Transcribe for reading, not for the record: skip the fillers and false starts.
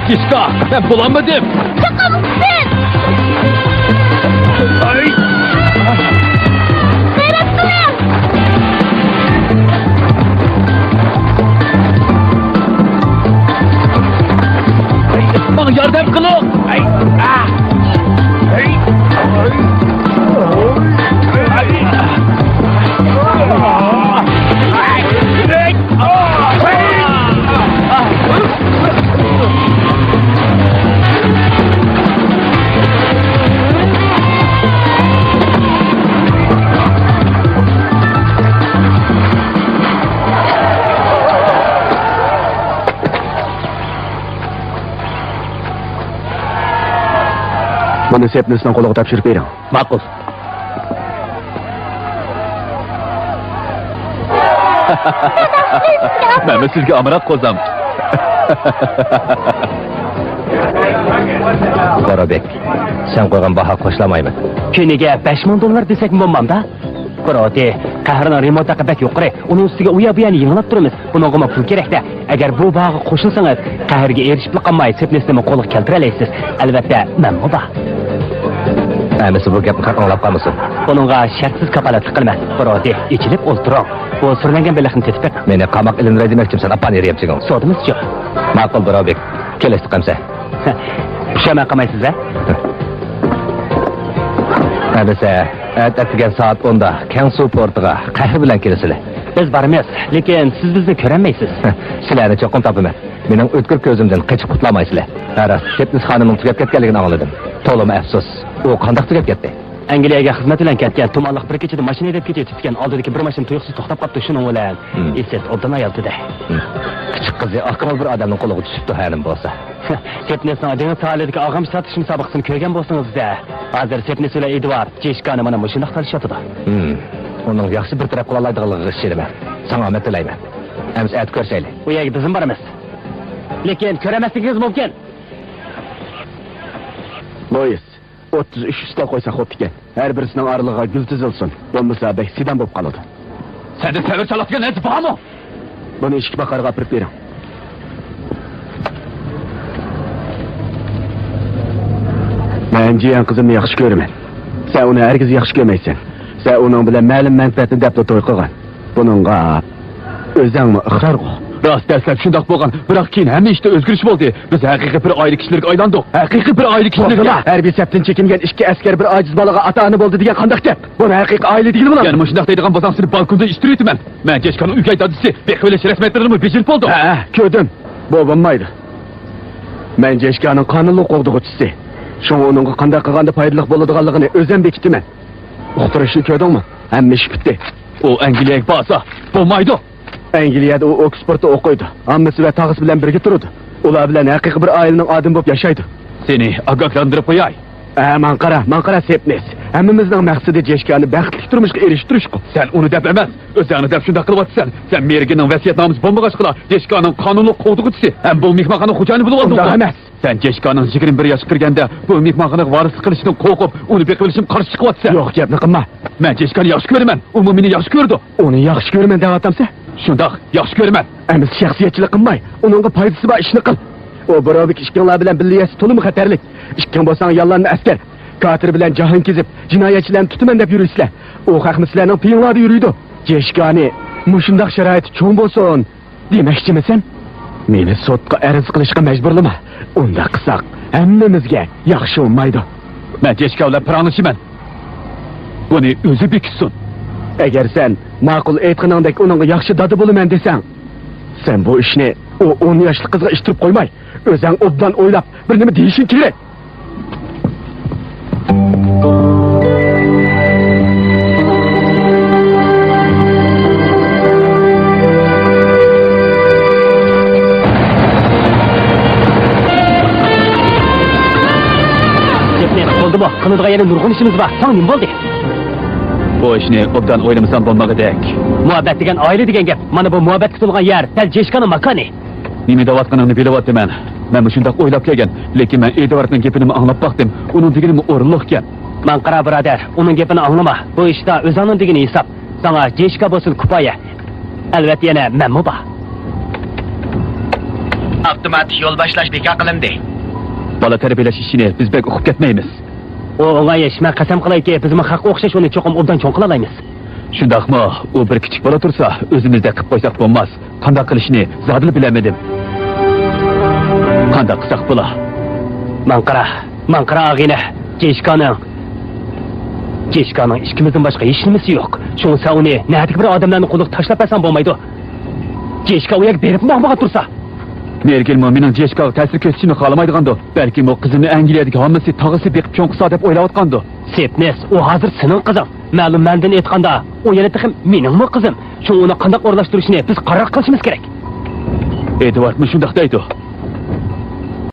Kiska, ben bulamadım. Şaka mısın? Ay! Seyrettim. Bana yardım kılın. Ay! Ah! Ay! Ay! Ay! Buni Sepnisning qo'liga topshirib bering. Ma'qul. Ben sizga amrat qo'zam. Qorabek, sen qo'ygan baho qo'shlamayman. Kuniga 5000 dollar desak bo'lmamda? Quroti, qahrning remonti bak yuqori. Uning ustiga uya-buyani yig'lab turamiz. Bunga pul kerakda. Agar bu bog'i qo'shilsangiz, qahrga erishib qolmay, Sepnisni qo'lga keltira olasiz. Albatta, men bu bog'. Amisi bu gapni qandoq qilamisan? Buningga shartsiz kafolatlik qilma. Quroti, ichilib o'ltiring. Bu surlangan beliqni tetib ber. Meni qamoq ilinray demoqchimsan, apani yeriyapsiz. Sodimizchi. Ma'qul Qorabek, kelishdi qamsa. Pushama qilmaysiz-a? Amisi, atatigan soat 10da Kansu portiga qahr bilan kelasizlar. Biz boramiz, lekin siz bizni ko'rolmaysiz. Sizlarni cho'qim topaman. Mening o'tkir ko'zimdan qochib qutulamaysizlar. Aras, Sepnis xonimning tugab ketganligini angladim. To'lama afsus. U qanday tugab ketdi? Angliyaga xizmat bilan ketgan, tumanliq bir kechada mashina haydab ketayotgan, oldidagi bir mashina tuyuqsiz to'xtab qoldi, shuning bilan esiz obdan ayoldi-da. Kichik qizi aqrol bir odamning qo'liga tushibdi hanim bo'lsa. Sepnisning adini sahaladagi og'am sotish musobaqasini ko'rgan bo'lsangiz-da, hozir Sepnis bilan Edward Cheshkani mana mashina qilishadi-da. Uning yaxshi bir taraf qila oladiganligiga ishonaman. Sana omad tilayman. Emas aytib ko'rsaylik. Bu yerga bizim boramiz. Lekin ko'ramasligingiz mumkin. Boyis 33 usta qo'ysa xo'p ekan. Har birisining orlig'iga gul tizilsin. Bo'lmasa bek sidan bo'lib qoladi. Seni sevir çalatgan et bormi? Buni eshik baqarga olib bering. Men jiyan qizimni yaxshi ko'raman. Sen uni hargiz yaxshi ko'rmaysan. Sen uning bilan ma'lum manfaatni deb to'y qilgan. Buningga o'zingni iqror qil. Rost dastlab shundoq bo'lgan, biroq keyin hamma ishda o'zgarish bo'ldi. Biz haqiqiy bir oila kishilarga aylandik. Haqiqiy bir oila kishilarga. Harbiy sapdan chekingan ikki askar bir ojiz bolaga ota-ona bo'ldi degan qanday gap? Buni haqiqiy oila deyiladi bular. Yani shundoq deydigan bo'lsam seni balkonda ishtirayman. Men Jeshkani uyga dadisi, bekvelish rasmiyatlarini bejilib bo'ldim. Ha, ko'rdim. Bu bo'lmaydi. Men Jeshkaning qonunli qo'g'dug'uchisi. Shunga uning qanday qilganda foydali bo'ladiganligini o'zim bekitaman. O'qtirishni ko'rdingmi? Hamma ish bitdi. O Angliyaga borsa, bo'lmaydi. Angliyada u Oksfordda o'qiydi. Ammasi va tog'isi bilan birga turadi. Ular bilan haqiqiy bir oilaning odami bo'lib yashaydi. Seni ogohlantirib qo'yay. Man qara Sepnes. Hammamizning maqsadi Jeshkani baxtli turmushga erishtirishku. Sen uni deb emas, o'zingni deb shunday qilyapsan. Sen Mergining vasiyatnomasi bo'lmag'ach qila, Jeshkaning qonunli qo'g'dug'uchisi, ham bu mehmonxona xo'jayini bo'lib olding. Unday emas. Sen Jeshkaning 21 yoshga kirganda bu mehmonxonaga varislik qilishdan qo'rqib, uni bekvilishim qarshi chiqyapsan. Yo'q, gapni qilma. Men Jeshkani yaxshi ko'raman, u meni yaxshi ko'rdi. Uni yaxshi ko'raman deyatamsa? Shundoq, yaxshi ko'raman. Emas shaxsiyatchilik qilmay, uningga foydasi bor ishni qil. O birovik ishkinlar bilan birlashib to'liq xatarlik. Ishkin bo'lsang yollanma askar. Katir bilan jahon kezib, jinoyatchilarni tutaman deb yuribsizlar. U haqmislarning piyonlarda yuriydi. Jeshkani mushundaq sharoit cho'ng bo'lsin demoqchimisan? Meni sudga arz qilishga majburlama. Unda qilsak hammamizga yaxshi bo'lmaydi. Men Jeshka bilan piranishman. Buni o'zi bekitsin. Agar sen ma'qul aytganingdek uningga yaxshi dodi bo'laman desang, sen bu ishni o 10 yoshli qizga ishtirib qo'ymay, o'zing obdan o'ylab bir nima deyishing kerak. Bo'ldimi? Qiladigan yana nurg'un ishimiz bor. So'ng nima bo'ldi? Bu ishni obdan o'ylamasam bo'lmag'idek. Muhabbat degan oila degan gap. Mana bu muhabbat kutilgan yer, dal Jeshkani makoni. Nima deyotganimni bilyapman. Men shundoq o'ylab kelgan, lekin men Edvardning gapini anglab baqdim. Uning degani o'rinliq ekan. Men qara birodar, uning gapini anglama. Bu ishda o'zining degani hisob. Sana Jeshka bo'lsin kupoya. Albatta yana menmi bor. Avtomatik yo'l boshlash bekor qilindi. Bola tarbiyalash ishini biz bek o'qib ketmaymiz. O o'g'ay ish, men qasam qilayki, bizmi haq o'xshash uni cho'qim obdan cho'ng qila olamiz. Shundaqmi? U bir kichik bola tursa, o'zimizda qilib qo'ysak bo'lmas. Qanday qilishni zodil bilamadim. Qanday qilsak bo'la? Men qara ag'ina, Jeshkaning ikkimizdan boshqa hech nimasi yo'q. Shunsa uni nadik bir odamlarni qo'liga tashlab qo'ysam bo'lmaydi. Jeshka uyak berib maqmaga tursa. Merkel mening Jeshkaga ta'sir ko'rsatishni xohlamaydigandi. Balki u qizini Angliyadagi hammasi tog'isi beqib cho'ng qilsa deb o'ylayotgandi. Sepnes, u hozir sening qizing. Ma'lum mendan aytganda, u yana ham meningmi qizim. Shu uni qanday o'rlashtirishni biz qaror qilishimiz kerak. Edvard shunday deydi.